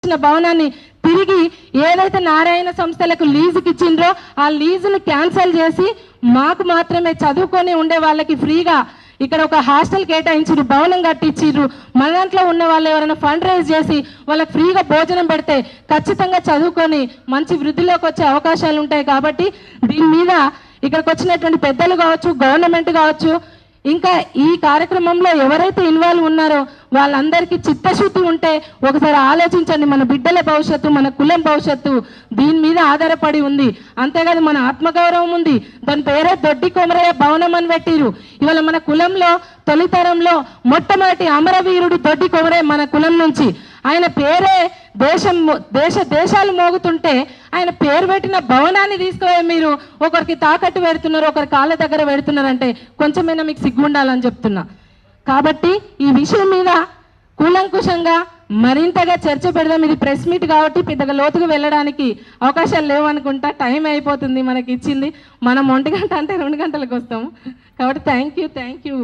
భవనాన్ని తిరిగి ఏదైతే నారాయణ సంస్థలకు లీజుకి ఇచ్చిండ్రో ఆ లీజును క్యాన్సిల్ చేసి మాకు మాత్రమే చదువుకొని ఉండే వాళ్ళకి ఫ్రీగా ఇక్కడ ఒక హాస్టల్ కేటాయించిరు, భవనం కట్టించిరు. మన దాంట్లో ఉన్న వాళ్ళు ఎవరైనా ఫండ్ రైజ్ చేసి వాళ్ళకి ఫ్రీగా భోజనం పెడితే ఖచ్చితంగా చదువుకొని మంచి వృద్ధిలోకి వచ్చే అవకాశాలు ఉంటాయి. కాబట్టి దీని మీద ఇక్కడికి వచ్చినటువంటి పెద్దలు కావచ్చు, గవర్నమెంట్ కావచ్చు, ఇంకా ఈ కార్యక్రమంలో ఎవరైతే ఇన్వాల్వ్ ఉన్నారో వాళ్ళందరికీ చిత్తశుద్ధి ఉంటే ఒకసారి ఆలోచించండి. మన బిడ్డల భవిష్యత్తు, మన కులం భవిష్యత్తు దీని మీద ఆధారపడి ఉంది. అంతేకాదు మన ఆత్మగౌరవం ఉంది. దాని పేరే దొడ్డి కొమరయ్య భవనం అని పెట్టిరు. ఇవాళ మన కులంలో తొలితరంలో మొట్టమొదటి అమరవీరుడు దొడ్డి కొమరయ్య మన కులం నుంచి. ఆయన పేరే దేశాలు మోగుతుంటే ఆయన పేరు పెట్టిన భవనాన్ని తీసుకుపోయి మీరు ఒకరికి తాకట్టు పెడుతున్నారు, ఒకరి కాళ్ళ దగ్గర పెడుతున్నారంటే కొంచెమైనా మీకు సిగ్గు ఉండాలని చెప్తున్నా. కాబట్టి ఈ విషయం మీద కూలంకుషంగా మరింతగా చర్చ పెడదాం. ఇది ప్రెస్ మీట్ కాబట్టి పెద్దగా లోతుగా వెళ్ళడానికి అవకాశాలు లేవు అనుకుంటా. టైం అయిపోతుంది మనకి ఇచ్చింది. మనం 1 గంట అంటే 2 గంటలకు వస్తాము. కాబట్టి థ్యాంక్ యూ.